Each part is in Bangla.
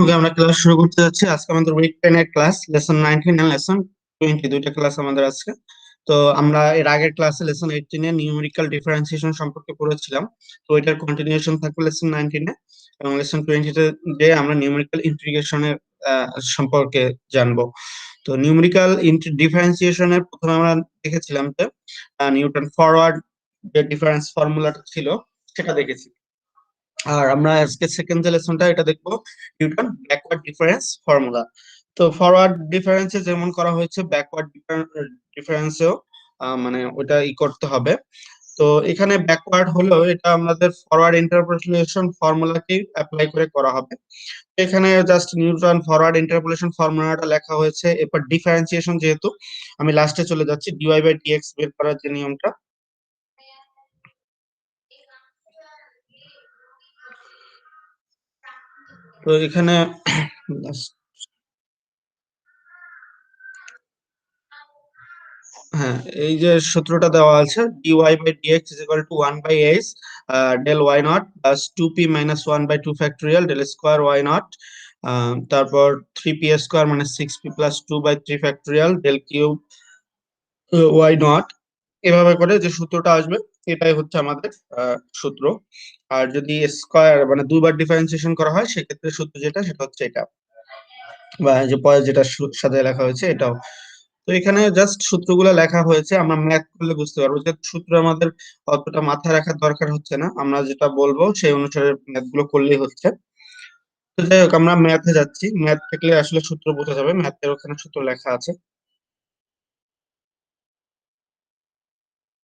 ওকে, আমরা ক্লাস শুরু করতে যাচ্ছি। আজকে আমাদের উইক 10 এর ক্লাস, লেসন 19 এন্ড লেসন 20, দুইটা ক্লাস আমাদের আজকে। তো আমরা এর আগের ক্লাসে লেসন 18 এ নিউমেরিক্যাল ডিফারেন্সিয়েশন সম্পর্কে পড়েছিলাম। তো এটার কন্টিনিউশন থাকবে লেসন 19 এ, এবং লেসন 20 তে যে আমরা নিউমেরিক্যাল ইন্টিগ্রেশনের সম্পর্কে জানবো। তো নিউমেরিক্যাল ডিফারেন্সিয়েশনের প্রথমে আমরা দেখেছিলাম যে নিউটন ফরওয়ার্ড যে ডিফারেন্স ফর্মুলাটা ছিল সেটা দেখেছি। আর আমরা আজকে সেকেন্ড যে লেসনটা এটা দেখবো, নিউটন ব্যাকওয়ার্ড ডিফারেন্স ফর্মুলা। তো ফরওয়ার্ড ডিফারেন্সে যেমন করা হয়েছে ব্যাকওয়ার্ড ডিফারেন্সেও মানে ওটা করতে হবে। তো এখানে ব্যাকওয়ার্ড হলো এটা আমাদের ফরওয়ার্ড ইন্টারপোলেশন ফর্মুলাকে অ্যাপ্লাই করে করা হবে। এখানে জাস্ট নিউটন ফরওয়ার্ড ইন্টারপোলেশন ফর্মুলাটা লেখা হয়েছে, এরপর ডিফারেন্সিয়েশন যেহেতু আমি লাস্টে চলে যাচ্ছি, ডিওয়াই বাই ডিএক্স বের করার যে নিয়মটা। তো এখানে হ্যাঁ, এই যে সূত্রটা দেওয়া আছে, dy by dx is equal to 1 by s del y nought plus 2p minus 1 by 2 factorial del square y nought, তারপর 3p square minus 6p plus 2 by 3 factorial del cube y nought. এভাবে করে যে সূত্রটা আসবে এটাই হচ্ছে আমাদের সূত্র। আর যদি স্কোয়ার মানে দুবার ডিফারেন্সিয়েশন করা হয় সেক্ষেত্রে সূত্র যেটা সেটা হচ্ছে এটা, বা যে পরে যেটা সাথে লেখা হয়েছে এটাও। তো এখানে জাস্ট সূত্রগুলো লেখা হয়েছে, আমরা ম্যাথ করলে বুঝতে পারবো যে সূত্র আমাদের অতটা মাথায় রাখার দরকার হচ্ছে না, আমরা যেটা বলবো সেই অনুসারে ম্যাথ গুলো করলেই হচ্ছে। তো যাই হোক, আমরা ম্যাথে যাচ্ছি, ম্যাথ থাকলে আসলে সূত্র বোঝা যাবে, ম্যাথের ওখানে সূত্র লেখা আছে।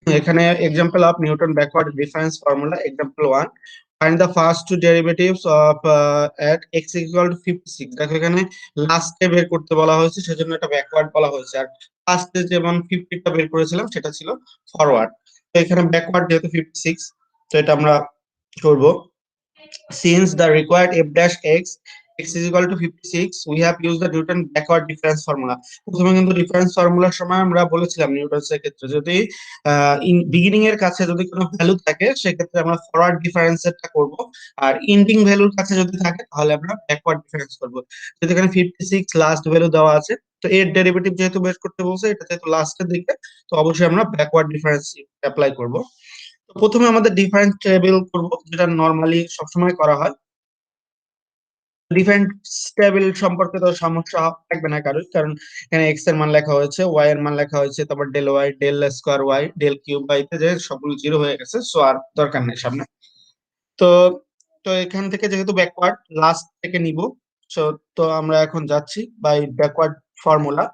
এখানে example of Newton backward difference formula, example 1, find the first two derivatives of at x equal to 56। দেখো এখানে লাস্টে বের করতে বলা হয়েছে সেজন্য এটা ব্যাকওয়ার্ড বলা হয়েছে, আর ফার্স্টে যেমন 50 টা বের করেছিলাম সেটা ছিল ফরওয়ার্ড। তো এখানে ব্যাকওয়ার্ড যেহেতু 56, তো এটা আমরা করব। Since the required f dash x is equal to 56, we have used the Newton backward difference formula. প্রথমে কিন্তু ডিফারেন্স ফর্মুলার সময় আমরা বলেছিলাম নিউটনস এর ক্ষেত্রে যদি বিগিনিং এর কাছে যদি কোনো ভ্যালু থাকে সেক্ষেত্রে আমরা ফরওয়ার্ড ডিফারেন্সটা করব, আর এন্ডিং ভ্যালুর কাছে যদি থাকে তাহলে আমরা ব্যাকওয়ার্ড ডিফারেন্স করব। যেহেতু এখানে 56 লাস্ট ভ্যালু দেওয়া আছে, তো এর ডেরিভেটিভ যেহেতু বের করতে বলছে, এটা যেহেতু লাস্টের দিকে, তো অবশ্যই আমরা ব্যাকওয়ার্ড ডিফারেন্স অ্যাপ্লাই করব। তো প্রথমে আমাদের ডিফারেন্স টেবিল করব, যেটা নরমালি সবসময় করা হয়। ডিফারেন্স টেবিল সম্পর্কে তো সমস্যা থাকবে না কারোর, কারণ এখানে এক্স এর মান লেখা হয়েছে, ওয়াই এর মান লেখা হয়েছে, তারপর del y del square y del cube by তে যে সবগুলো জিরো হয়ে গেছে, সো আর দরকার নেই সামনে। তো তো এখান থেকে যেহেতু ব্যাকওয়ার্ড লাস্ট থেকে নিব, সো তো আমরা এখন যাচ্ছি by backward formula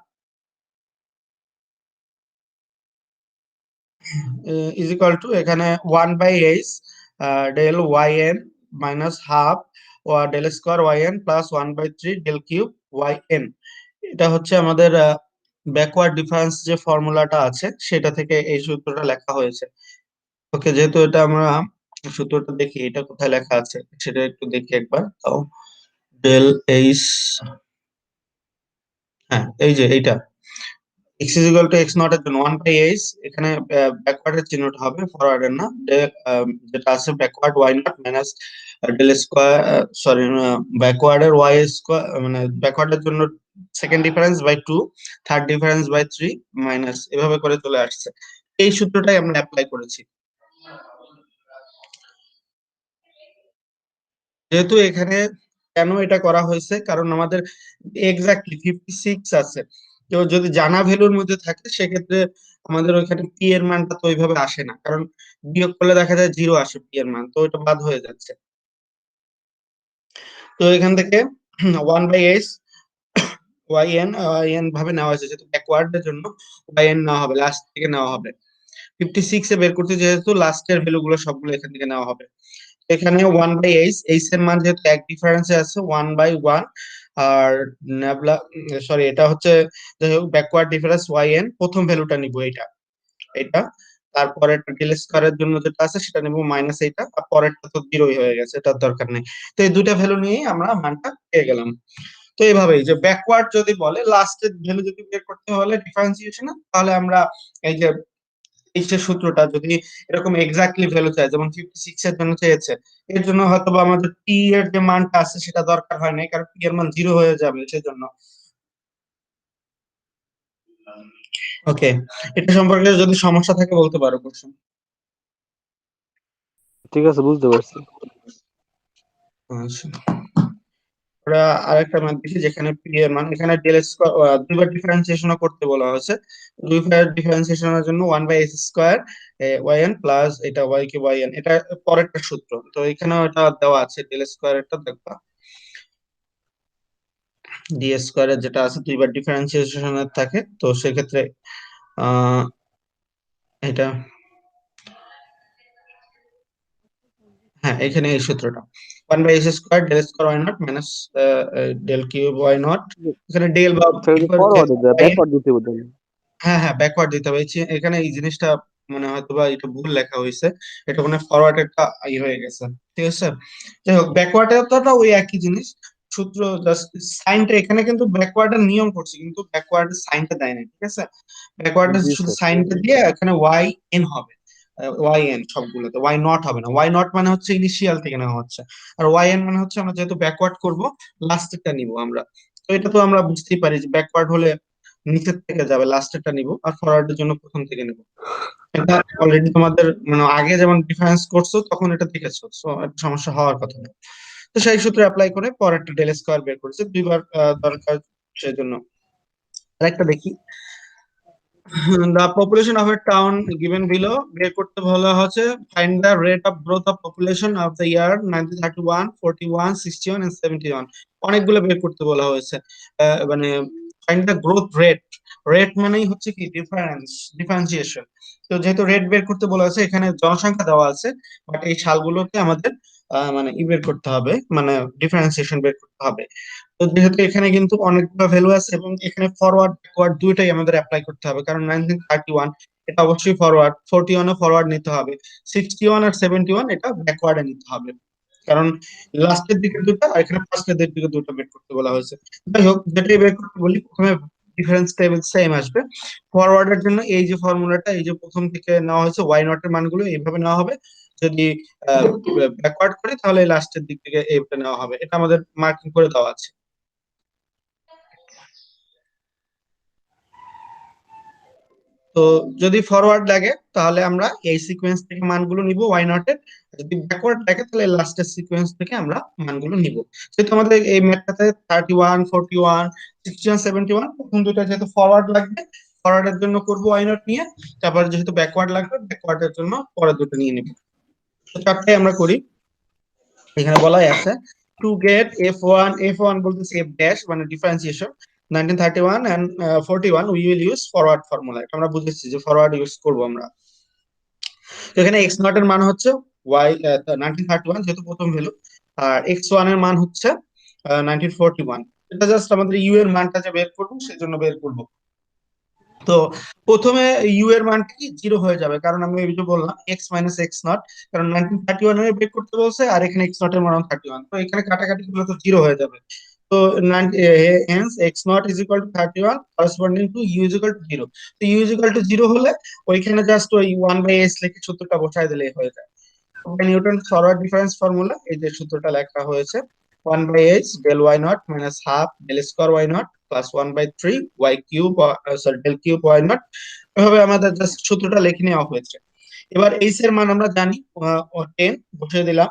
is equal to এখানে 1 by h del y n minus half del square y n plus 1/3 del cube y n. এটা হচ্ছে আমাদের ব্যাকওয়ার্ড ডিফারেন্স যে ফর্মুলাটা আছে সেটা থেকে এই সূত্রটা লেখা হয়েছে। ওকে, যেহেতু এটা আমরা সূত্রটা দেখি এটা কোথায় লেখা আছে সেটা একটু দেখি একবার তাও। ডেল এইচ, হ্যাঁ এই যে এইটা, x is equal to x not এর জন্য 1 বাই এইচ, এখানে ব্যাকওয়ার্ডের চিহ্নটা হবে ফরওয়ার্ডের না, যেটা আছে backward y nought minus del square, sorry ব্যাকওয়ার্ডের y স্কোয়ার মানে ব্যাকওয়ার্ডের জন্য second difference by 2, third difference by 3 minus, এভাবে করে চলে আসছে। এই সূত্রটাই আমরা অ্যাপ্লাই করেছি। যেহেতু এখানে কেন এটা করা হয়েছে, কারণ আমাদের এক্স্যাক্টলি 56 আছে, তো যদি জানা ভ্যালুর মধ্যে থাকে সেক্ষেত্রে আমাদের ওইখানে পি এর মানটা তো ওইভাবে আসে না, কারণ বিয়োগ করলে দেখা যায় জিরো আসে পি এর মান, তো ওইটা বাদ হয়ে যাচ্ছে। তো এখান থেকে 1/s ওয়াই এন ভাবে নেওয়া হয়েছে, যেহেতু ব্যাকওয়ার্ড এর জন্য ওয়াই এন নেওয়া হবে, লাস্ট থেকে নেওয়া হবে। 56 এ বের করতে যেহেতু লাস্টের ভ্যালু গুলো সবগুলো এখান থেকে নেওয়া হবে। এখানে 1/8, এইচ এর মান যেহেতু এক ডিফারেন্সে আছে 1/1, আর নেবলা সরি এটা হচ্ছে যাই হোক ব্যাকওয়ার্ড ডিফারেন্স ওয়াই এন, প্রথম ভ্যালুটা নিব এটা এটা, তারপরে ডেল স্কয়ারের জন্য যেটা আছে সেটা নিব মাইনাস এইটা, আর পরেরটা তো জিরোই হয়ে গেছে, এটার দরকার নেই। তো এই দুইটা ভ্যালু নিয়েই আমরা মানটা পেয়ে গেলাম। তো এইভাবেই যে ব্যাকওয়ার্ড যদি বলে লাস্টের ভ্যালু যদি বের করতে হলে ডিফারেন্সিয়েশন, তাহলে আমরা এই যে তেইশের সূত্রটা যদি এরকম এক্স্যাক্টলি ভ্যালু চাই, যেমন 56 এর জন্য চেয়েছে, এর জন্য হয়তো বা আমাদের টি এর যে মানটা আছে সেটা দরকার হয় না, কারণ টি এর মান 0 হয়ে যাবে সেজন্য। ওকে, এটা সম্পর্কে যদি সমস্যা থাকে বলতে পারো কোশ্চেন। ঠিক আছে, বুঝতে পারছি। আচ্ছা, আমরা আরেকটা ম্যাথ দেখি যেখানে পি এর মান, এখানে ডেল স্কয়ার দুইবার ডিফারেন্সিয়েশন করতে বলা হয়েছে। দুইবার ডিফারেন্সিয়েশনের জন্য 1/s² ওয়াই এন প্লাস এটা ওয়াই কিউব ওয়াই এন, এটা পরেরটা সূত্র, তো এখানেও এটা দেওয়া আছে ডেল স্কয়ারটা দেখবা, ডি স্কয়ারের যেটা আছে দুইবার ডিফারেন্সিয়েশনের থাকে, তো সেক্ষেত্রে আহ এটা, হ্যাঁ এখানে এই সূত্রটা 1/s² del square y nought minus del cube y nought, এখানে ডেল বা সেটা ফরওয়ার্ডে দেয়, ব্যাকওয়ার্ড দিতে বলতেন। হ্যাঁ হ্যাঁ ব্যাকওয়ার্ড দিতে হবে। এখানে এই জিনিসটা মানে হয়তো বা এটা ভুল লেখা হয়েছে, এটা মানে ফরওয়ার্ড একটা হয়ে গেছে, ঠিক আছে। যাই হোক, ব্যাকওয়ার্ড এরটা ওই একই জিনিস, সূত্র জাস্ট সাইনটা এখানে কিন্তু ব্যাকওয়ার্ডের নিয়ম করছে, কিন্তু ব্যাকওয়ার্ডের সাইনটা দেয় না, ঠিক আছে। ব্যাকওয়ার্ডের জি শুধু স্যার। সাইনটা দিয়ে এখানে ওয়াই এন হবে, ওয়াই এন সবগুলোতে, ওয়াই নট হবে না। ওয়াই নট মানে হচ্ছে ইনিশিয়াল থেকে নেওয়া হচ্ছে, আর ওয়াই এন মানে হচ্ছে আমরা যেহেতু ব্যাকওয়ার্ড করব লাস্টেরটা নিব আমরা। তো এটা তো আমরা বুঝতেই পারি যে ব্যাকওয়ার্ড হলে নিচের থেকে যাবে, লাস্টেরটা নিব, আর ফরওয়ার্ডের জন্য প্রথম থেকে নিব। এটা অলরেডি তোমাদের মানে আগে যেমন ডিফারেন্স করছো তখন এটা দেখেছো, সো সমস্যা হওয়ার কথা না। তো সেই সূত্রে অ্যাপ্লাই করে পরেরটা ডেল স্কয়ার বের করেছে, দুইবার দরকার সেজন্য। আরেকটা দেখি, the population of a town given below, বের করতে বলা হচ্ছে find the rate of growth of population of the year 1931, 41, 61 and 71, অনেকগুলো বের করতে বলা হয়েছে। মানে find the growth rate, rate মানেই হচ্ছে কি ডিফারেন্সিয়েশন। তো যেহেতু রেট বের করতে বলা হয়েছে, এখানে জনসংখ্যা দেওয়া আছে, বাট এই সালগুলোকে আমাদের মানে বের করতে হবে, মানে ডিফারেন্সিয়েশন বের করতে হবে। তো যেহেতু এখানে কিন্তু অনেকগুলো ভ্যালু আছে এবং এখানে ফরওয়ার্ড ব্যাকওয়ার্ড দুইটাই আমাদের অ্যাপ্লাই করতে হবে, কারণ 1931 এটা অবশ্যই ফরওয়ার্ড, 41ও ফরওয়ার্ড নিতে হবে, 61 আর 71 এটা ব্যাকওয়ার্ডে নিতে হবে, কারণ লাস্টের দিকে দুটো আর এখানে ফার্স্টের দিকে দুটো বের করতে বলা হয়েছে। যাই হোক, যেটাই বের করতে বলি প্রথমে ডিফারেন্স টেবিল সেম আসবে। ফরওয়ার্ডের জন্য এই যে ফর্মুলাটা, এই যে প্রথম থেকে নেওয়া হয়েছে ওয়াই নট এর মানগুলো এইভাবে নেওয়া হবে, যদি ব্যাকওয়ার্ড করি তাহলে লাস্টের দিক থেকে এইভাবে নেওয়া হবে, এটা আমাদের মার্কিং করে দেওয়া আছে। তো যদি ফরওয়ার্ড লাগে তাহলে আমরা এই সিকোয়েন্স থেকে মানগুলো নিব ওয়াই নট এর, যদি ব্যাকওয়ার্ড লাগে তাহলে লাস্টের সিকোয়েন্স থেকে আমরা মানগুলো নিব। যেহেতু আমাদের এই ম্যাথটাতে 31, 41, 61, 71 প্রথম দুটো যেহেতু ফরওয়ার্ড লাগবে, ফরওয়ার্ডের জন্য করব ওয়াই নট নিয়ে, তারপর যেহেতু ব্যাকওয়ার্ড লাগবে ব্যাকওয়ার্ডের জন্য পরের দুটো নিয়ে নিব। তো চারটাই আমরা করি। এখানে বলাই আছে টু গেট এফ ওয়ান বলতেছে এফ ড্যাশ মানে differentiation 1931 and 41 we will use forward formula, এটা আমরা বুঝেছি যে ফরওয়ার্ড ইউজ করব আমরা। তো এখানে এক্স নট এর মান হচ্ছে ওয়াই 1931 যেহেতু প্রথম ভ্যালু, আর এক্স ওয়ান এর মান হচ্ছে 1941। এটা জাস্ট আমাদের ইউ এর মানটা যে বের করবো সেজন্য বের করব। তো প্রথমে ইউ এর মানটা কি 0 হয়ে যাবে, কারণ আমি এই যে বললাম এক্স মাইনাস এক্স নট, কারণ 1931 এর বের করতে বলছে আর এখানে এক্স নট এর মান 31, তো এখানে কাটাকাটি গুলো তো 0 হয়ে যাবে। তো hence x nought is equal to 31 corresponding to u is equal to 0। তো ইউ ইজ ইকুয়াল টু 0 হলে ওইখানে জাস্ট ওই 1/s লিখে সূত্রটা বসায় দিলেই হয়ে যায়। নিউটন ফরওয়ার্ড ডিফারেন্স ফর্মুলা, এই যে সূত্রটা লেখা হয়েছে 1/h del y nought minus half del square y nought plus 1/3 y cube, sorry del cube y nought, এভাবে আমাদের জাস্ট সূত্রটা লিখে নেওয়া হয়েছে। এবার এইচ এর মান আমরা জানি 10 বসিয়ে দিলাম,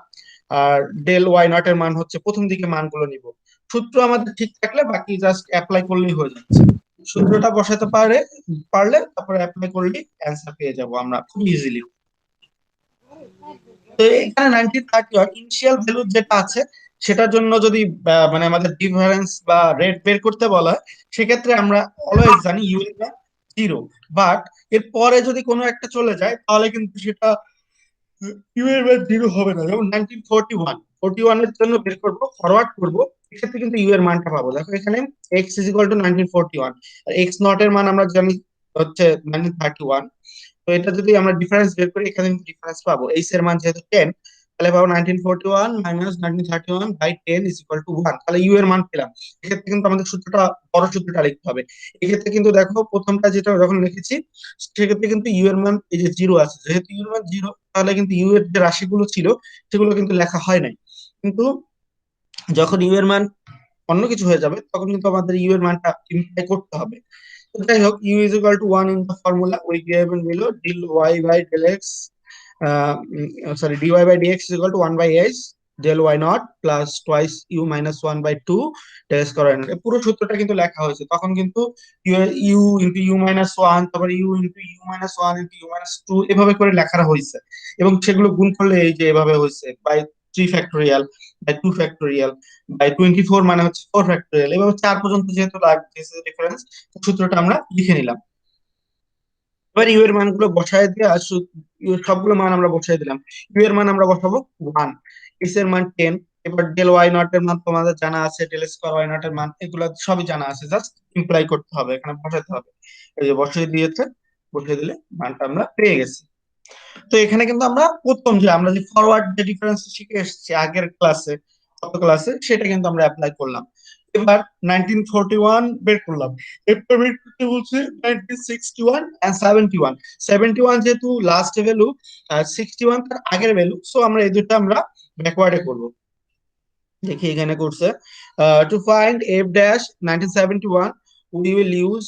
আর ডেল ওয়াই নট এর মান হচ্ছে প্রথম দিকে মানগুলো নিব। সূত্র আমাদের ঠিক থাকলে বাকি জাস্ট অ্যাপ্লাই করলেই হয়ে যাচ্ছে। সূত্রটা বসাতে পারলে তারপরে অ্যাপ্লাই করলেই অ্যান্সার পেয়ে যাব আমরা খুব ইজিলি। তো এখানে 1931 ইনিশিয়াল ভ্যালু যেটা আছে সেটার জন্য যদি মানে আমাদের ডিফারেন্স বা রেট বের করতে বলা হয়, সেক্ষেত্রে আমরা অলওয়েজ জানি ইউ এর মান 0, বাট এর পরে যদি কোনো একটা চলে যায় তাহলে কিন্তু সেটা ইউ এর মান 0 হবে না। যেমন 1941 এর জন্য বের করবো, ফরওয়ার্ড করবো, এক্ষেত্রে কিন্তু ইউ এর মানটা পাবো। দেখো এখানে এক্স ইজ ইকুয়াল টু 1941, আর এক্স নট এর মান আমরা জানি হচ্ছে 1931। তো এটা যদি আমরা ডিফারেন্স বের করি এখানে কিন্তু ডিফারেন্স পাবো, এইচ এর মান যেহেতু 10, তাহলে পাবো 1941 minus 1931 by 10 is equal to 1। তাহলে ইউ এর মান পেলাম। এক্ষেত্রে কিন্তু আমাদের সূত্রটা, বড় সূত্রটা লিখতে হবে। এক্ষেত্রে কিন্তু দেখো প্রথমটা যেটা যখন লিখেছি, সেক্ষেত্রে কিন্তু ইউ এর মান এই যে 0 আছে, যেহেতু ইউ এর মান 0, তাহলে কিন্তু ইউ এর যে রাশিগুলো ছিল সেগুলো কিন্তু লেখা হয় নাই। কিন্তু যখন ইউ এর মান অন্য কিছু হয়ে যাবে, তখন কিন্তু আমাদের ইউ এর মানটা ইমপ্লাই করতে হবে। তো যাই হোক, u is equal to 1 in the formula we given below, del y by del x, dy by dx is equal to 1 by h del y naught plus twice u minus 1 by 2 del square y naught। এই পুরো সূত্রটা কিন্তু লেখা হয়েছে। তখন কিন্তু u into u minus one, তারপরে u into u minus one into u minus two, এভাবে করে লেখা হয়েছে। এবং সেগুলো গুণ করলে এই যে এভাবে হয়েছে, by 3 factorial, by 2 factorial, by 24 মানে হচ্ছে 4 ফ্যাক্টোরিয়াল, এভাবে 4 পর্যন্ত যেহেতু লাগছে ডিফারেন্স, সূত্রটা আমরা লিখে নিলাম। এবার ইউ এর মানগুলো বসায় দিয়ে সবগুলো মান আমরা বসাই দিলাম। ইউ এর মান আমরা বসাবো 1, এস এর মান 10। এবার ডেল ওয়াই নট এর মান তোমাদের জানা আছে, ডেল স্কয়ার ওয়াই নট এর মান এগুলো সবই জানা আছে, জাস্ট ইমপ্লাই করতে হবে, এখানে বসাতে হবে। এই যে বসিয়ে দিয়েছে, বসিয়ে দিলে মানটা আমরা পেয়ে গেছি। তো এখানে কিন্তু আমরা প্রথম যে আমরা যে ফরওয়ার্ড যে ডিফারেন্স শিখে এসেছি আগের ক্লাসে, গত ক্লাসে, সেটা কিন্তু আমরা অ্যাপ্লাই করলাম। এবার 1941 বের করলাম। এরপর বের করতে বলছে 1961 এন্ড 71। 71 যেহেতু লাস্ট ভ্যালু, 61 তার আগের ভ্যালু, সো আমরা এই দুটো আমরা ব্যাকওয়ার্ডে করব। দেখি এখানে করছে, to find F dash 1971 we will use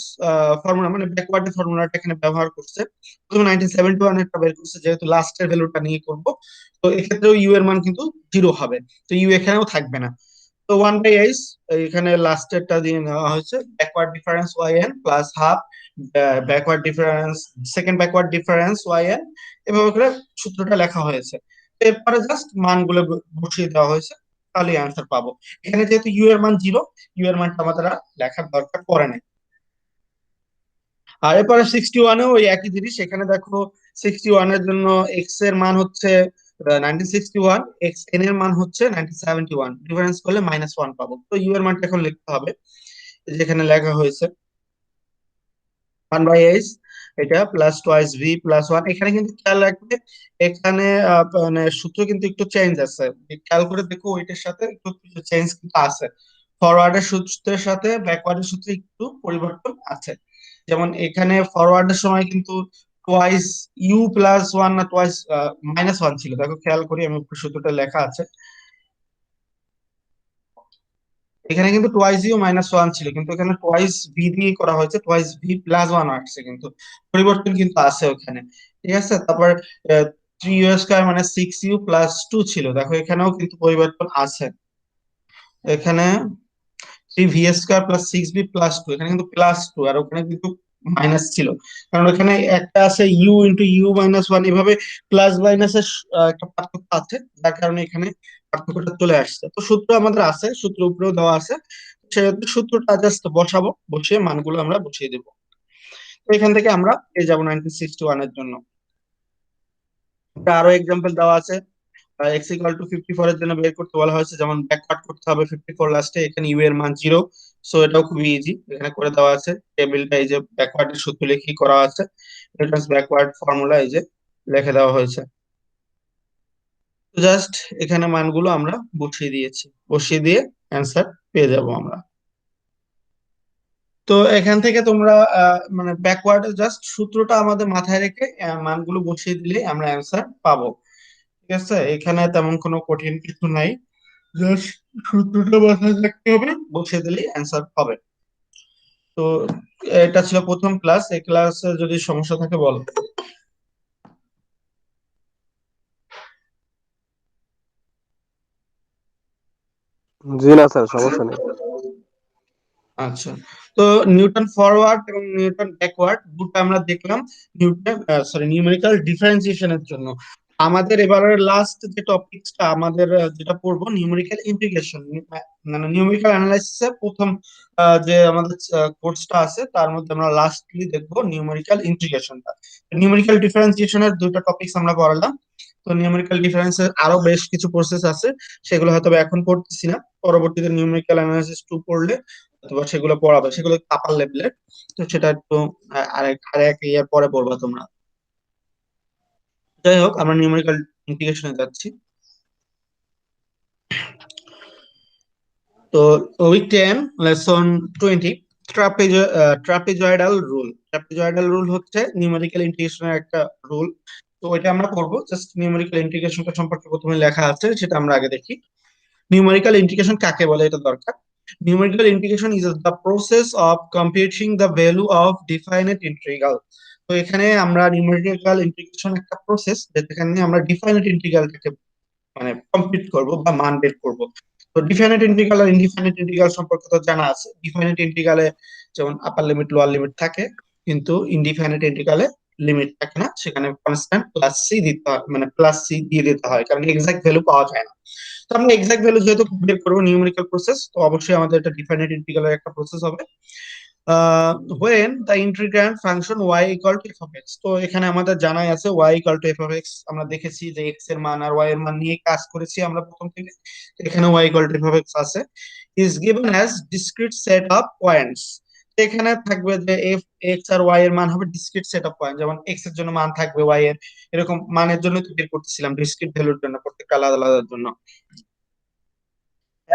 formula, মানে ব্যাকওয়ার্ডের ফর্মুলাটা এখানে ব্যবহার করছে। প্রথমে 1971 একটা বের করছে, যেহেতু লাস্টের ভ্যালুটা নিয়ে করব, তো এক্ষেত্রেও ইউ এর মান কিন্তু 0 হবে, তো ইউ এখানেও থাকবে না। তো 1 বাই এইচ, এখানে লাস্টেরটা দিয়ে নেওয়া হয়েছে, backward difference y n plus half backward difference, second backward difference y n, এভাবে করে সূত্রটা লেখা হয়েছে। তো এরপরে জাস্ট মানগুলো বসিয়ে দেওয়া হয়েছে, তাহলে অ্যান্সার পাবো। এখানে যেহেতু ইউ এর মান 0, ইউ এর মানটা আমাদের আর লেখার দরকার পড়ে নাই। আর এরপরে 61-এও ওই একই জিনিস। এখানে দেখো 61 এর জন্য এক্স এর মান হচ্ছে 1961, এক্স এন এর মান হচ্ছে 1971, ডিফারেন্স করলে -1 পাবো। তো ইউ এর মানটা এখন লিখতে হবে, যেখানে লেখা হয়েছে 1 বাই এইচ, এটা প্লাস টোয়াইস ভি প্লাস 1। এখানে কিন্তু খেয়াল রাখবে, এখানে মানে সূত্র কিন্তু একটু চেঞ্জ আছে, খেয়াল করে দেখো ওইটার সাথে একটু চেঞ্জ কিন্তু আছে। ফরওয়ার্ডের সূত্রের সাথে ব্যাকওয়ার্ডের সূত্রে একটু পরিবর্তন আছে। যেমন এখানে ফরওয়ার্ডের সময় কিন্তু টোয়াইস ইউ প্লাস ওয়ান না টোয়াইস -1 ছিল, দেখো খেয়াল করি, আমি উপর সূত্রটা লেখা আছে। এখানে কিন্তু টোয়াইস ইউ -1 ছিল, কিন্তু এখানে টোয়াইস ভি দিয়ে করা হয়েছে, টোয়াইস ভি প্লাস 1 আসছে, কিন্তু পরিবর্তন কিন্তু আছে ওখানে। ঠিক আছে, তারপর 3 ইউ স্কয়ার মানে 6 ইউ প্লাস 2 ছিল, দেখো এখানেও কিন্তু পরিবর্তন আছে। এখানে 3 V square plus 6 V plus 2, এখানে কিন্তু +2, আর ওখানে কিন্তু মাইনাস ছিল, কারণ ওখানে একটা আছে ইউ ইন্টু ইউ -1, এভাবে প্লাস মাইনাসের একটা পার্থক্য আছে, যার কারণে এখানে পার্থক্যটা চলে আসছে। তো সূত্র আমাদের আছে, সূত্র উপরেও দেওয়া আছে, সেহেতু সূত্রটা জাস্ট বসাবো, বসিয়ে মানগুলো আমরা বসিয়ে দেবো। তো এখান থেকে আমরা পেয়ে যাবো 1961 এর জন্য। এটা আরো এক্সাম্পল দেওয়া আছে, এক্স ইকুয়াল টু 54 এর জন্য বের করতে বলা হয়েছে, যেমন ব্যাকওয়ার্ড করতে হবে 54 লাস্টে, এখানে ইউ এর মান 0, সো এটাও খুবই ইজি, এখানে করে দেওয়া আছে টেবিলটা, এই যে ব্যাকওয়ার্ডের সূত্র লিখে করা আছে, রিটার্নস ব্যাকওয়ার্ড ফর্মুলা এই যে লিখে দেওয়া হয়েছে। তো জাস্ট এখানে মানগুলো আমরা বসিয়ে দিয়েছি, বসিয়ে দিয়ে অ্যান্সার পেয়ে যাব আমরা। তো এখান থেকে তোমরা মানে ব্যাকওয়ার্ড জাস্ট সূত্রটা আমাদের মাথায় রেখে মানগুলো বসিয়ে দিলে আমরা অ্যান্সার পাবো। ঠিক আছে, এখানে তেমন কোনো কঠিন কিছু নাই, জাস্ট সূত্রটা মাথায় রাখতে হবে, বসিয়ে দিলেই অ্যান্সার হবে। তো এটা ছিল প্রথম ক্লাস। এই ক্লাসে যদি সমস্যা থাকে বলো। জি না স্যার, সমস্যা নেই। আচ্ছা, তো নিউটন ফরওয়ার্ড এবং নিউটন ব্যাকওয়ার্ড দুটো আমরা দেখলাম নিউটন, নিউমেরিক্যাল ডিফারেন্সিয়েশনের জন্য। আমাদের এবারের লাস্ট যে টপিকসটা আমাদের যেটা পড়বো নিউমেরিক্যাল ইন্টিগ্রেশন, মানে নিউমেরিক্যাল অ্যানালাইসিসের প্রথম যে আমাদের কোর্সটা আছে, তার মধ্যে আমরা লাস্টলি দেখবো নিউমেরিক্যাল ইন্টিগ্রেশনটা। নিউমেরিক্যাল ডিফারেন্সিয়েশনের দুটো টপিকস আমরা পড়ালাম। তো নিউমেরিক্যাল ডিফারেন্সের আরো বেশ কিছু প্রসেস আছে, সেগুলো হয়তো এখন পড়তেছি না, পরবর্তীতে নিউমেরিক্যাল অ্যানালাইসিস 2 পড়লে অথবা সেগুলো পড়াবে, সেগুলো আপার লেভেলের। তো সেটা একটু আরেক ইয়ার পরে পড়বা তোমরা। যাই হোক, আমরা নিউমেরিক্যাল ইন্টিগ্রেশনে যাচ্ছি। তো week 10 lesson 20 trapezoidal rule. Trapezoidal rule হচ্ছে নিউমেরিক্যাল ইন্টিগ্রেশনের একটা রুল। তো এটা আমরা করব, জাস্ট নিউমেরিক্যাল ইন্টিগ্রেশনটা সম্পর্কে প্রথমে লেখা আছে সেটা আমরা আগে দেখি। নিউমেরিক্যাল ইন্টিগ্রেশন কাকে বলে এটা দরকার। Numerical integration is the process of computing the value of definite integral. তো এখানে আমরা নিউমেরিক্যাল ইন্টিগ্রেশন একটা প্রসেস যেখানে আমরা ডিফাইনাইট ইন্টিগ্রালটাকে মানে কমপ্লিট করব বা মান বের করব। তো ডিফাইনাইট ইন্টিগ্রাল আর ইনডিফাইনাইট ইন্টিগ্রাল সম্পর্কে তো জানা আছে। ডিফাইনাইট ইন্টিগ্রালে যেমন আপার লিমিট লোয়ার লিমিট থাকে, কিন্তু ইনডিফাইনাইট ইন্টিগ্রালে লিমিট থাকে না, সেখানে কনস্ট্যান্ট প্লাস সি দিতে হয়, মানে প্লাস সি দিয়ে দিতে হয়, কারণ এক্সাক্ট ভ্যালু পাওয়া যায় না। তো আমরা এক্সাক্ট ভ্যালু যেহেতু বের করবো নিউমেরিক্যাল প্রসেস, তো অবশ্যই আমাদের এটা ডিফাইনাইট ইন্টিগ্রালের একটা প্রসেস হবে। when the integrand function y equal to f of x, তো এখানে আমাদের জানাই আছে y equal to f of x। আমরা দেখেছি যে x এর মান আর y এর মান নিয়ে কাজ করেছি আমরা প্রথম থেকে। তো এখানে y equal to f of x আছে, is given as discrete set of points। তো এখানে থাকবে যে f x আর y এর মান হবে ডিসক্রিট সেট অফ পয়েন্ট, যেমন x এর জন্য মান থাকবে y এর এরকম মানের জন্য তো বের করতেছিলাম ডিসক্রিট ভ্যালুর জন্য, প্রত্যেকটা আলাদা আলাদার জন্য।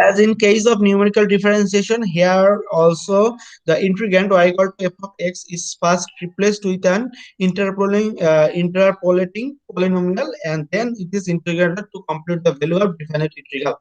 As in case of numerical differentiation, here also the integrand y equal to f of x is first replaced with an interpolating polynomial, and then it is integrated to compute the value of definite integral।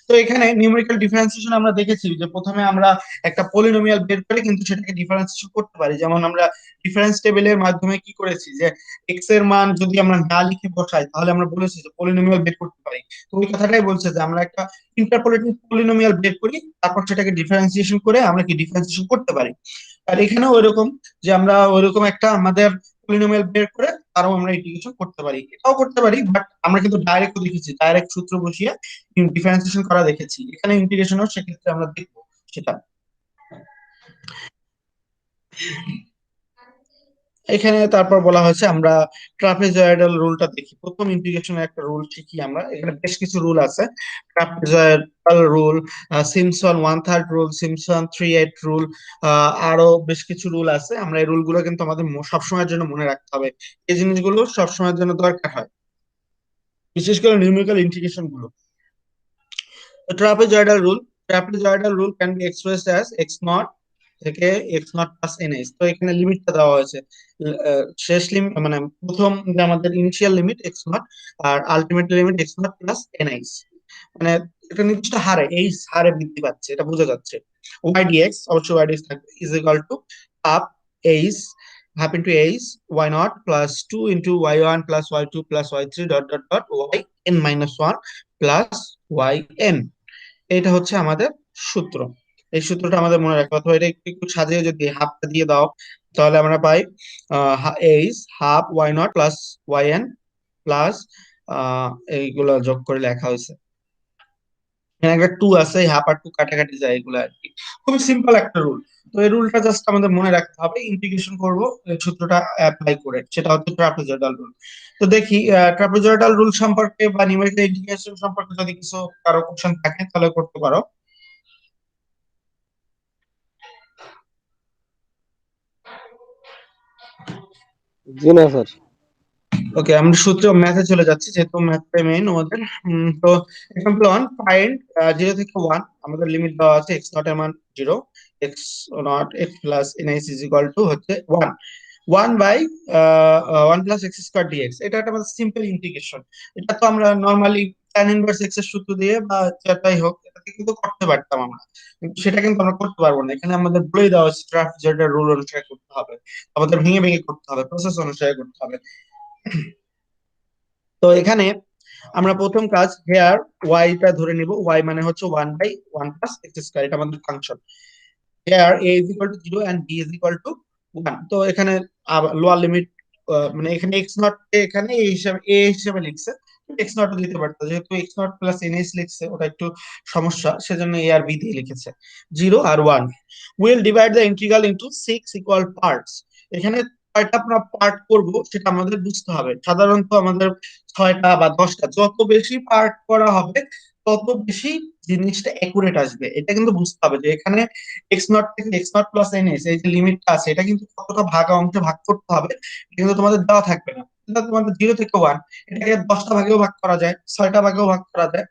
তো এখানে নিউমেরিক্যাল ডিফারেন্সিয়েশন আমরা দেখেছি যে প্রথমে আমরা একটা পলিনোমিয়াল বের করে কিন্তু সেটাকে ডিফারেন্সিয়েশন করতে পারি। যেমন আমরা ডিফারেন্স টেবিলের মাধ্যমে কি করেছি যে এক্স এর মান যদি আমরা না লিখে বসাই তাহলে আমরা বলেছি যে পলিনোমিয়াল বের করতে পারি। তো ওই কথাটাই বলছে যে আমরা একটা ইন্টারপোলেটিং পলিনোমিয়াল বের করি, তারপর সেটাকে ডিফারেন্সিয়েশন করে আমরা কি ডিফারেন্সিয়েশন করতে পারি। আর এখানেও ওইরকম যে আমরা ওইরকম একটা আমাদের পলিনোমিয়াল বের করে তারও আমরা ইন্টিগ্রেশন করতে পারি, এটাও করতে পারি, বাট আমরা কিন্তু ডাইরেক্ট দেখেছি, ডাইরেক্ট সূত্র বসিয়ে ডিফারেন্সিয়েশন করা দেখেছি। এখানে ইন্টিগ্রেশনও সেক্ষেত্রে আমরা দেখবো সেটা। এখানে তারপর বলা হয়েছে আমরা ট্রাপিজয়েডাল রুলটা দেখি। প্রথম ইন্টিগ্রেশনের একটা রুল শিখি আমরা, এখানে বেশ কিছু রুল আছে। Trapezoidal rule, Simpson 1/3 rule, Simpson 3/8 rule, আরো বেশ কিছু রুল আছে। আমরা এই রুলগুলো কিন্তু আমাদের সবসময়ের জন্য মনে রাখতে হবে, এই জিনিসগুলো সবসময়ের জন্য দরকার হয়, বিশেষ করে নিউমেরিক্যাল ইন্টিগ্রেশন গুলো। Trapezoidal rule, trapezoidal rule can be expressed as x not থেকে এক্স নট প্লাস এনএইচ। তো এখানে লিমিটটা দেওয়া হয়েছে, শেষ লিমিট মানে প্রথম যে আমাদের ইনিশিয়াল লিমিট এক্স নট আর ultimate limit x nought plus n h, মানে একটা নির্দিষ্ট হারে এই হারে বৃদ্ধি পাচ্ছে, এটা বোঝা যাচ্ছে। ওয়াই ডিএক্স, অবশ্যই ওয়াই ডিএক্স থাকবে, is equal to half h half into h y nought plus 2 into y one plus y two plus y three dot dot dot y n minus one plus y n. এটা হচ্ছে আমাদের সূত্র। এই সূত্রটা আমাদের মনে রাখতে হবে, অথবা এটা একটু একটু সাজিয়ে যদি হাফটা দিয়ে দাও তাহলে আমরা পাই h half y nought plus y n plus এইগুলো যোগ করে লেখা হয়েছে। এখানে একটা টু আছে, হাফ আর টু কাটাকাটি যায়, এগুলো আর কি খুবই সিম্পল একটা রুল। তো এই রুলটা জাস্ট আমাদের মনে রাখতে হবে, ইন্টিগ্রেশন করব এই সূত্রটা অ্যাপ্লাই করে, সেটা হচ্ছে ট্রাপিজয়েডাল রুল। তো দেখি ট্রাপিজয়েডাল রুল সম্পর্কে বা নিউমেরিক্যাল ইন্টিগ্রেশন সম্পর্কে যদি কিছু কারো কোশ্চেন থাকে তাহলে করতে পারো। জি না স্যার। ওকে, আমরা সূত্র ম্যাথে চলে যাচ্ছি যেহেতু ম্যাথে মেইন আমাদের। তো এক্সাম্পল 1, ফাইন্ড 0 থেকে 1, আমাদের লিমিট দেওয়া আছে এক্স নট এর মান 0, x nought x plus n s is equal to হচ্ছে 1, 1 by 1 plus x square d x. এটা একটা আমাদের সিম্পল ইন্টিগ্রেশন। এটা তো আমরা নরমালি tan ইনভার্স এক্স এর সূত্র দিয়ে বা যেটাই হোক এটাকে কিন্তু করতে পারতাম আমরা, কিন্তু সেটা কিন্তু আমরা করতে পারবো না। এখানে আমাদের বলেই দেওয়া হচ্ছে ট্রাপিজয়েডাল রুল অনুসারে করতে হবে, আমাদের ভেঙে ভেঙে করতে হবে, প্রসেস অনুসারে করতে হবে। তো এখানে আমরা প্রথম কাজ হেয়ার ওয়াই টা ধরে নিব, ওয়াই মানে হচ্ছে 1 বাই 1 প্লাস এক্স স্কয়ার, এটা আমাদের function. Here a is equal to 0 and b is equal to 1। তো এখানে লোয়ার লিমিট মানে এখানে এক্স নট এখানে এ হিসাবে লিখছে, এক্স নট দিতে পারতো, যেহেতু এক্স নট প্লাস এনএস লিখছে ওটা একটু সমস্যা, সেজন্য এ আর বি দিয়ে লিখেছে 0 আর 1। Will divide the integral into 6 equal parts. এখানে কয়টা আমরা পার্ট করব সেটা আমাদের বুঝতে হবে। সাধারণত আমাদের 6টা বা 10টা, যত বেশি পার্ট করা হবে তত বেশি জিনিসটা একুরেট আসবে। এটা কিন্তু বুঝতে হবে যে এখানে এক্স নট থেকে এক্স নট প্লাস এনএস এই যে লিমিটটা আছে এটা কিন্তু কতটা ভাগ অংশে ভাগ করতে হবে এটা কিন্তু তোমাদের দেওয়া থাকবে না। এটা তোমাদের 0 থেকে 1, এটাকে 10টা ভাগেও ভাগ করা যায়, 6টা ভাগেও ভাগ করা যায়,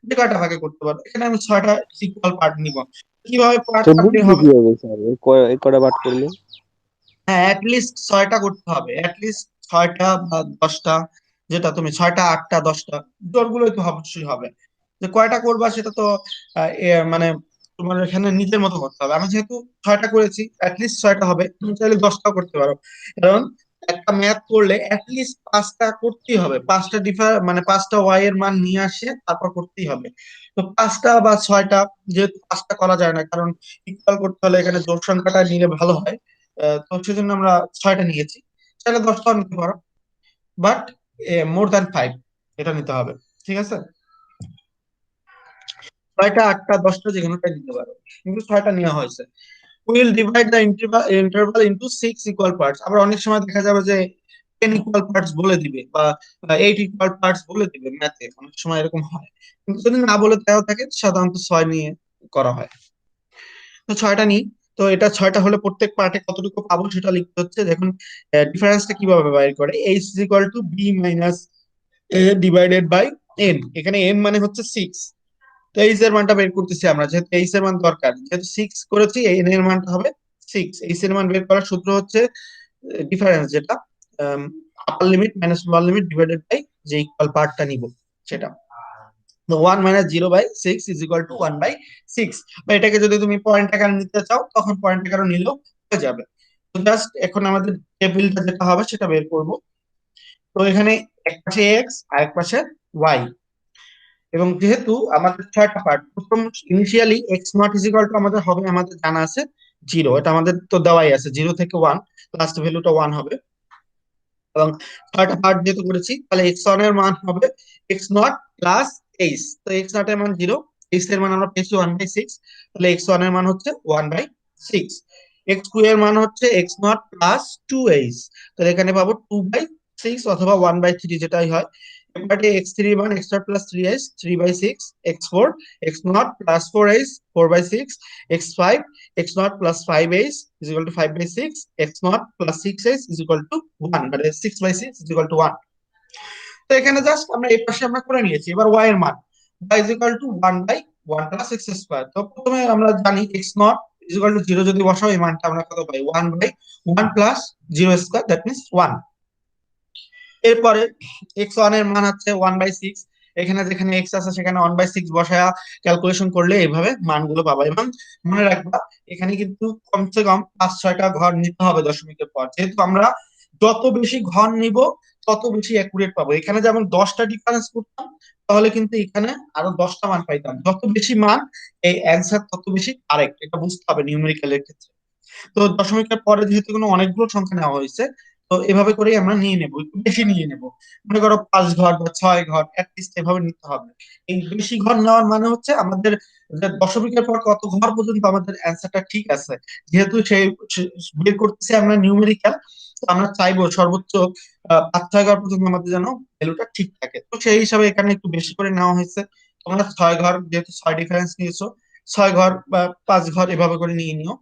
যে কয়টা ভাগে করতে পারো। এখানে আমি 6টা ইকুয়াল পার্ট নিব। কিভাবে পার্ট স্যার কাটলে বুঝবো হবে? কিভাবে স্যার এই কটা পাঠ করলে? হ্যাঁ, অ্যাটলিস্ট 6টা করতে হবে, অ্যাটলিস্ট 6টা বা 10টা, যেটা তুমি 6টা 8টা 10টা জোরগুলোই তো অবশ্যই হবে। যে কয়টা করবা সেটা তো মানে তোমার এখানে নিজের মতো করতে হবে। আমি যেহেতু 6টা করেছি, অ্যাটলিস্ট 6টা হবে, তুমি চাইলে 10টাও করতে পারো। কারণ একটা ম্যাথ করলে অ্যাটলিস্ট 5টা করতেই হবে, 5টা মানে 5টা ওয়াই এর মান নিয়ে আসে তারপর করতেই হবে। তো 5টা বা 6টা, যেহেতু 5টা করা যায় না কারণ ইকুয়াল করতে হলে এখানে জোড় সংখ্যাটা নিলে ভালো হয়। তো সেজন্য আমরা 6টা নিয়েছি। চাইলে 10টাও নিতে পারো, বাট মোর দ্যান 5 এটা নিতে হবে। ঠিক আছে, 6টা 8টা 10টা যে কোনোটাই নিতে পারো, কিন্তু 6টা নেওয়া হয়েছে। Will divide the interval into 6 equal parts. আবার অনেক সময় দেখা যাবে যে 10 ইকুয়াল পার্টস বলে দিবে বা 8 ইকুয়াল পার্টস বলে দিবে, ম্যাথে অনেক সময় এরকম হয়। কিন্তু যদি না বলে দেওয়া থাকে সাধারণত 6 নিয়ে করা হয়। তো 6টা নিই। তো এটা 6টা হলে প্রত্যেক পার্টে কতটুকু পাবো সেটা লিখতে হচ্ছে। দেখুন ডিফারেন্সটা কিভাবে বাইর করে, h is equal to b minus a divided by n. এখানে এন মানে হচ্ছে 6। তো এইচ এর মানটা বের করতেছি আমরা, যেহেতু এইচ এর মান দরকার, যেহেতু 6 করেছি এন এর মানটা হবে 6। এইচ এর মান বের করার সূত্র হচ্ছে ডিফারেন্স, যেটা upper limit minus lower limit divided by যে ইকুয়াল পার্টটা নিব সেটা। তো 1 - 0/6 ইজ ইকুয়াল টু 1/6। বা এটাকে যদি তুমি পয়েন্ট আকারে নিতে চাও তখন পয়েন্ট আকারে নিলেও হয়ে যাবে। তো জাস্ট এখন আমাদের টেবিলটা যেটা হবে সেটা বের করব। তো এখানে এক পাশে এক্স আর এক পাশে ওয়াই, এবং যেহেতু আমাদের 6টা পার্ট, প্রথম initially x nought is equal two আমাদের হবে, আমাদের জানা আছে 0, এটা আমাদের তো দেওয়াই আছে, 0 থেকে 1, লাস্ট ভ্যালুটা 1 হবে। এবং 6টা পার্ট যেহেতু করেছি তাহলে এক্স ওয়ান এর মান হবে এক্স নট প্লাস এইচ। তো এক্স নট এর মান 0, এইচ এর মান আমরা পেয়েছি 1/6, তাহলে এক্স ওয়ান এর মান হচ্ছে 1/6। এক্স টু এর মান হচ্ছে এক্স নট প্লাস 2h, তাহলে এখানে পাবো 2/6 অথবা 1/3 যেটাই হয়। এবারে এক্স থ্রি মান x nought plus 3h 3/6, x four x nought plus 4h 4/6, x five x nought plus 5h is equal to 5/6, x not plus 6h is equal to 1, মানে 6/6 is equal to 1। তো এখানে জাস্ট আমরা এই পাশে আমরা করে নিয়েছি। এবার y এর মান, y is equal to 1/1 plus x square. তো প্রথমে আমরা জানি x not is equal to 0 যদি বসাও এই মানটা আমরা কত পাই, 1/1 plus 0 স্কয়ার, দ্যাট মিন্স 1। এরপরে এক্স ওয়ান এর মান হচ্ছে 1/6, এখানে যেখানে এক্স আছে সেখানে 1/6 বসায়া ক্যালকুলেশন করলে এইভাবে মানগুলো পাবা। এবং মনে রাখবা এখানে কিন্তু কমসে কম 5-6টা ঘর নিতে হবে দশমিকের পর, যেহেতু আমরা যত বেশি ঘর নিব তত বেশি অ্যাকুরেট পাবো। এখানে যেমন 10টা ডিফারেন্স করতাম, তাহলে কিন্তু এখানে আরো 10টা মান পাইতাম। যত বেশি মান এই অ্যান্সার তত বেশি কারেক্ট, এটা বুঝতে হবে নিউমেরিক্যালের ক্ষেত্রে। তো দশমিকের পরে যেহেতু কোনো অনেকগুলো সংখ্যা নেওয়া হয়েছে, তো এভাবে করেই আমরা নিয়ে নেবো, একটু বেশি নিয়ে নেব। মনে করো 5 ঘর বা 6 ঘর, অ্যাটলিস্ট এভাবে নিতে হবে। এই বেশি ঘর নেওয়ার মানে হচ্ছে আমাদের যে দশমিকের পর কত ঘর পর্যন্ত আমাদের অ্যান্সারটা ঠিক আছে। যেহেতু সেই বের করতেছি আমরা নিউমেরিক্যাল, তো আমরা চাইবো সর্বোচ্চ 5-6 ঘর পর্যন্ত আমাদের যেন ভ্যালুটা ঠিক থাকে। তো সেই হিসাবে এখানে একটু বেশি করে নেওয়া হয়েছে। তোমরা 6 ঘর, যেহেতু 6 ডিফারেন্স নিয়েছো, 6 ঘর বা 5 ঘর এভাবে করে নিয়ে নিও।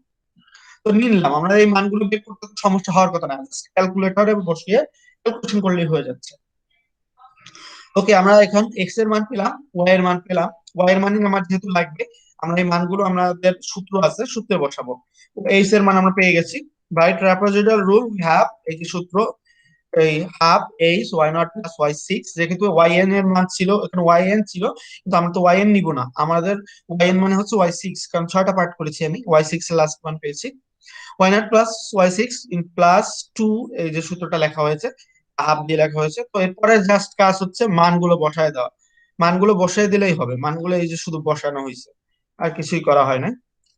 তো নিলাম, আমরা এই মানগুলো বের করতে তো সমস্যা হওয়ার কথা না, ক্যালকুলেটরে বসিয়ে ক্যালকুলেশন করলেই হয়ে যাচ্ছে। ওকে, আমরা এখন এক্স এর মান পেলাম, ওয়াই এর মান পেলাম। ওয়াই এর মানই আমার যেহেতু লাগবে, আমরা এই মানগুলো আমাদের সূত্র আছে সূত্রে বসাবো। এইচ এর মান আমরা পেয়ে গেছি। By trapezoidal rule we have, এই যে সূত্র, এই half h y nought plus y six, যেহেতু ওয়াই এন এর মান ছিল, এখানে ওয়াই এন ছিল, কিন্তু আমরা তো ওয়াই এন নিব না, আমাদের ওয়াই এন মানে হচ্ছে ওয়াই সিক্স, কারণ 6টা পার্ট করেছি আমি, ওয়াই সিক্স এর লাস্ট মান পেয়েছি। Y nought plus y six in plus two, এই যে সূত্রটা লেখা হয়েছে হাফ দিয়ে লেখা হয়েছে। তো এরপরে জাস্ট কাজ হচ্ছে মানগুলো বসায় দেওয়া। মানগুলো বসায় দিলেই হবে, মানগুলো এই যে শুধু বসানো হয়েছে, আর কিছুই করা হয় না।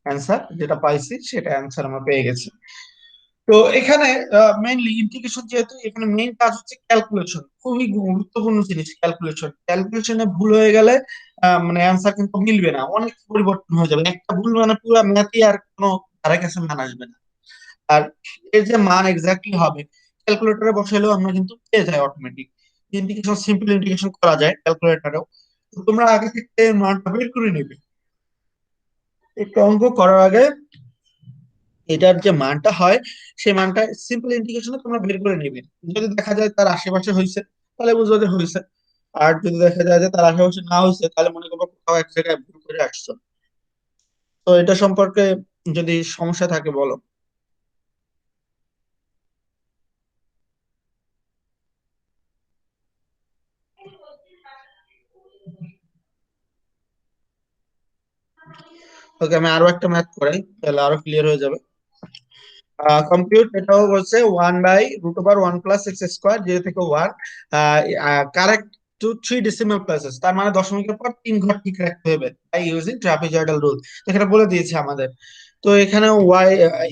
অ্যান্সার যেটা পাইছি সেটা অ্যান্সার আমরা পেয়ে গেছি। তো এখানে মেইনলি ইন্টিগ্রেশন, যেহেতু এখানে মেইন কাজ হচ্ছে ক্যালকুলেশন, খুবই গুরুত্বপূর্ণ জিনিস ক্যালকুলেশন। ক্যালকুলেশনে ভুল হয়ে গেলে মানে অ্যান্সার কিন্তু মিলবে না, অনেক পরিবর্তন হয়ে যাবে। একটা ভুল মানে পুরো ম্যাথই আর কোনো ধারে কাছে মান আসবে না। আর এর যে মান এক্স্যাক্টলি হবে ক্যালকুলেটরে বসাইলেও আমরা কিন্তু পেয়ে যাই অটোমেটিক। ইন্টিগ্রেশন, সিম্পল ইন্টিগ্রেশন করা যায় ক্যালকুলেটরেও। তো তোমরা আগে থেকে মানটা বের করে নেবে, একটা অঙ্ক করার আগে এটার যে মানটা হয় সেই মানটা সিম্পল ইন্টিগ্রেশনে তোমরা বের করে নেবে। যদি দেখা যায় তার আশেপাশে হয়েছে তাহলে বুঝবে যে হয়েছে, আর যদি দেখা যায় যে তার আশেপাশে না হয়েছে, তাহলে মনে করবো কোথাও এক জায়গায় ভুল করে আসছো। তো এটা সম্পর্কে যদি সমস্যা থাকে বলো। ওকে, আমি আরো একটা ম্যাথ করাই, তাহলে আরো ক্লিয়ার হয়ে যাবে। কম্পিউট, এটাও বলছে 1/√1 + x² 0 থেকে 1, কারেক্ট টু 3 decimal places, তার মানে দশমিকের পর 3 ঘর ঠিক রাখতে হবে বাই ইউজিং ট্রাপিজয়েডাল রুল। এখানে বলে দিয়েছে আমাদের। তো এখানে ওয়াই,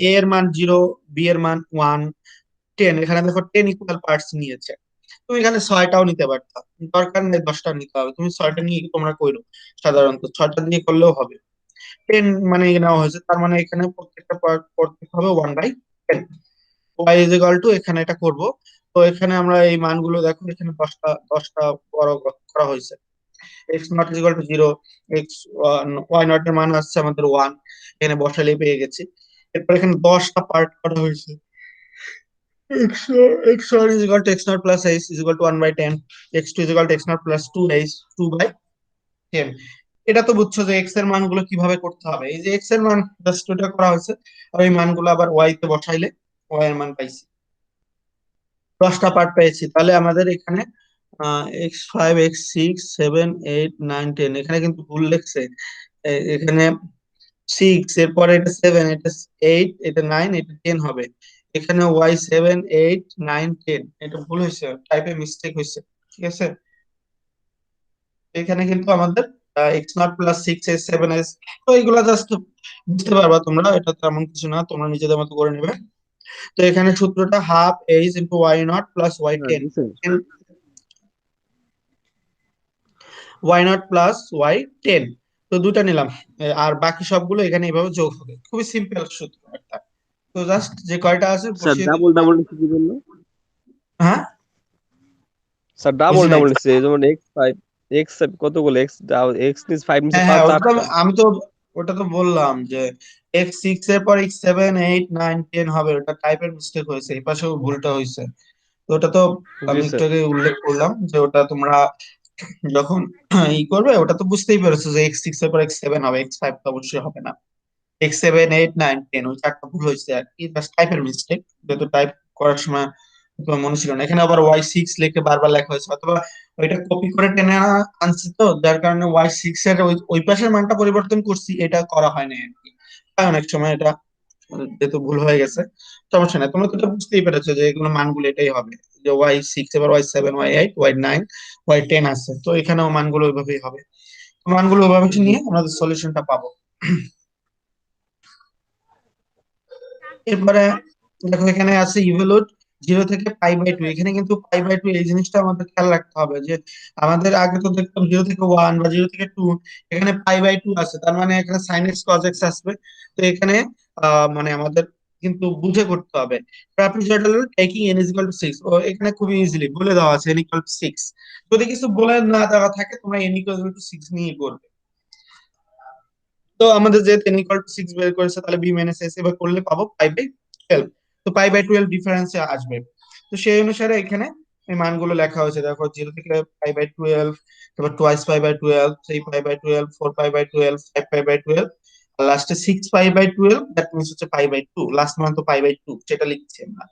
এ এর মান 0, বি এর মান 1, 10, এখানে দেখো 10 ইকুয়াল পার্টস নিয়েছে। তুমি এখানে 6টাও নিতে পারতা, দরকার নেই 10টা নিতে হবে, তুমি 6টা নিয়ে তোমরা কইরো। সাধারণত 6টা দিয়ে করলেও হবে। 10 মানে নেওয়া হয়েছে, তার মানে এখানে প্রত্যেকটা পার্ট করতে হবে 1/10। ওয়াই ইজ ইকুয়াল টু, এখানে এটা করব। তো এখানে আমরা এই মানগুলো দেখো, এখানে 10টা বড় করা হয়েছে। X nought is equal to 0, x y nought এর মান আসছে আমাদের 1, এখানে বসালে পেয়ে গেছি। এরপর এখানে 10টা পার্ট করা হয়েছে। x x one is equal to x naught plus h is equal to 1/10, x2 is equal to x naught plus 2h 2/10। এটা তো বুঝছো যে x এর মানগুলো কিভাবে করতে হবে। এই যে x এর মান জাস্ট ওটা করা হয়েছে, আর এই মানগুলো আবার y তে বসাইলে y এর মান পাইছি। 10টা পার্ট পেয়েছি, তাহলে আমাদের এখানে x5 x6 7 8 9 10, এখানে কিন্তু ভুল লিখছে। এখানে 6, এরপরে এটা 7, এটা 8, এটা 9, এটা 10 হবে। এখানে y 7 8 9 10, এটা ভুল হয়েছে, টাইপে মিস্টেক হয়েছে। ঠিক আছে, এখানে কিন্তু আমাদের x0 + 6s 7s, তো এইগুলা জাস্ট বুঝতে পারবা তোমরা, এটা তেমন কিছু না, তোমরা নিজেদের মতো করে নেবে। তো এখানে সূত্রটা হাফ এইচ ইন্টু y0 + হ্যাঁ y10, দিছেন। y0 + y10। তো দুটা নিলাম, আর বাকি সবগুলো এখানে এইভাবে যোগ হবে, খুবই সিম্পল সূত্র একটা। তো জাস্ট যে কয়টা আছে স্যার বসিয়ে দিলে ডাবল মান। ডাবল নিচ্ছে কি জন্য? হ্যাঁ, স্যার ডাবল বুঝি নাই। ডাবল নিচ্ছে, যেমন x5, এক্স কতগুলো এক্স, এক্স নিচ 5 নিচে হ্যাঁ পাঁচ হ্যাঁ, ওটা তো চারটা। আমি তো ওটা তো বললাম যে x6 এর পর x7 8 9 10 হবে, ওটা টাইপের মিস্টেক হয়েছে, এই পাশেও ভুলটা হয়েছে। তো ওটা তো জি আমি একটু স্যার। আগে উল্লেখ করলাম যে ওটা তোমরা যখন করবে, ওটা তো বুঝতেই পেরেছো যে x6 এর পর x7 হবে, x5 তো অবশ্যই হবে না। x7 8 9 10, ওই চারটা ভুল হয়েছে আর কি, জাস্ট টাইপের মিস্টেক, যেহেতু টাইপ করার সময় তোমার মনে ছিল না। এখানে আবার y6 লিখে বারবার লেখা হয়েছে, অথবা ওইটা কপি করে টেনে আনছি, তো যার কারণে y6 এর ওই ওই পাশের মানটা পরিবর্তন করছি, এটা করা হয় না আর কি। হয় অনেক সময় এটা, যেহেতু ভুল হয়ে গেছে, সমস্যা নাই। তোমরা তো এটা বুঝতেই পেরেছো যে এগুলো মানগুলো এটাই হবে, যে y6 এবার y7 y8 y9 y10 আছে, তো এখানেও মানগুলো ওইভাবেই হবে। তো মানগুলো ওইভাবে জি নিয়ে স্যার। আমাদের সলিউশনটা পাবো। এরপরে দেখো এখানে আছে ইভ্যালুয়েট 0 থেকে π/2, এখানে কিন্তু π/2 এই জিনিসটা আমাদের খেয়াল রাখতে হবে যে আমাদের আগে তো দেখতাম 0 থেকে 1 বা 0 থেকে 2, এখানে π/2 আছে, তার মানে এখানে sin x cos x আসবে। তো এখানে মানে আমাদের কিন্তু বুঝে করতে হবে। ট্রাপিজয়েডাল টেকিং n = 6, ও এখানে খুবই ইজিলি বলে দেওয়া আছে n = 6। যদি কিছু বলে না দেওয়া থাকে, তোমরা n = 6 নিয়ে করবে। তো আমাদের যে 10 = 6 বের করেছে, তাহলে বি মাইনাস এস এবার করলে পাবো π/12। তো π/12 ডিফারেন্সে আসবে। তো সেই অনুসারে এখানে এই মানগুলো লেখা হয়েছে, দেখো 0 থেকে π/12, তারপর টোয়াইস π/12, 3 π/12, 4 π/12, 5 π/12, আর লাস্টে 6 π/12, দ্যাট মিনস হচ্ছে π/2, লাস্ট মান তো π/2, সেটা লিখছি আমরা।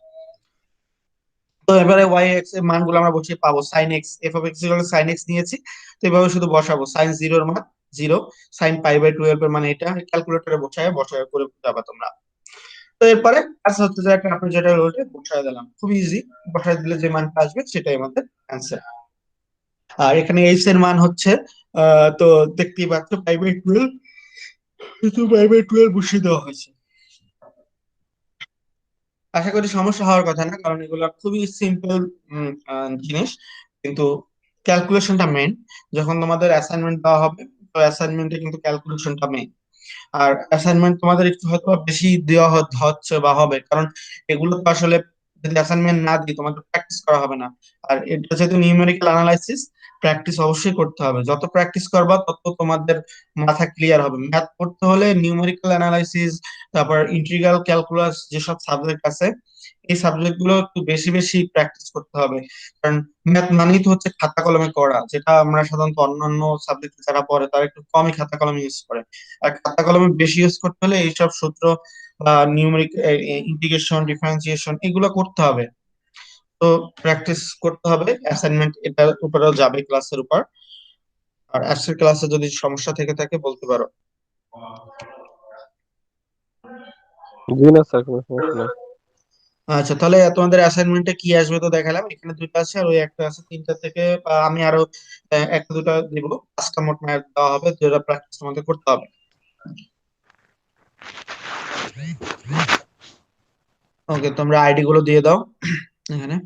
তো এবারে ওয়াই এক্স এর মানগুলো আমরা বসিয়ে পাবো। Sine x, f of x sine x নিয়েছি, তো এভাবে শুধু বসাবো। সাইন 0 এর মান 0, সাইন π/12 এর মানে এটা, ক্যালকুলেটরে বসায় বসায় করে যাবা তোমরা। তো এরপরে কাজ হচ্ছে যে একটা আপনি যেটা রোটে বসায় দিলাম, খুব ইজি। বসায় দিলে যে মানটা আসবে সেটাই আমাদের অ্যান্সার। আর এখানে এইচ এর মান হচ্ছে তো দেখতেই পাচ্ছ π/12, কিন্তু π/12 বসিয়ে দেওয়া হয়েছে। আশা করি সমস্যা হওয়ার কথা না, কারণ এগুলো খুবই সিম্পল জিনিস, কিন্তু ক্যালকুলেশনটা মেন। যখন তোমাদের অ্যাসাইনমেন্ট দেওয়া হবে, তো অ্যাসাইনমেন্টে কিন্তু ক্যালকুলেশনটা মেন। আর অ্যাসাইনমেন্ট তোমাদের একটু হয়তো বেশি দেওয়া হচ্ছে বা হবে, কারণ এগুলো তো আসলে যদি অ্যাসাইনমেন্ট না দিই তোমাদের প্র্যাকটিস করা হবে না। আর এটা যেহেতু নিউমেরিক্যাল অ্যানালাইসিস, প্র্যাকটিস অবশ্যই করতে হবে। যত প্র্যাকটিস করবা তত তোমাদের মাথা ক্লিয়ার হবে। ম্যাথ পড়তে হলে নিউমেরিক্যাল অ্যানালাইসিস, তারপর ইন্টিগ্রাল ক্যালকুলাস যেসব সাবজেক্ট আছে, এই সাবজেক্ট গুলো একটু বেশি বেশি প্র্যাকটিস করতে হবে। কারণ ম্যাথ মানেই তো হচ্ছে খাতা কলমে করা, যেটা আমরা সাধারণত অন্যান্য সাবজেক্টে যারা পড়ে তারা একটু কমই খাতা কলম ইউজ করে। আর খাতা কলমে বেশি ইউজ করতে হলে এইসব সূত্র বা নিউমেরিক ইন্টিগ্রেশন, ডিফারেন্সিয়েশন এগুলো করতে হবে। তো প্র্যাকটিস করতে হবে, অ্যাসাইনমেন্ট এটার উপরেও যাবে ক্লাসের উপর। আর আজকের ক্লাসে যদি সমস্যা থেকে থাকে বলতে পারো। জি না স্যার, কোনো সমস্যা নাই। আচ্ছা, তাহলে তোমাদের অ্যাসাইনমেন্টে কি আসবে তো দেখালাম, এখানে দুটো আছে আর ওই একটা আছে, তিনটা থেকে আমি আরো একটা দুটো দিব, পাঁচটা মোট ম্যাথ দেওয়া হবে, যেটা প্র্যাকটিস তোমাদের করতে হবে। ওকে, তোমরা আইডি গুলো দিয়ে দাও এখানে।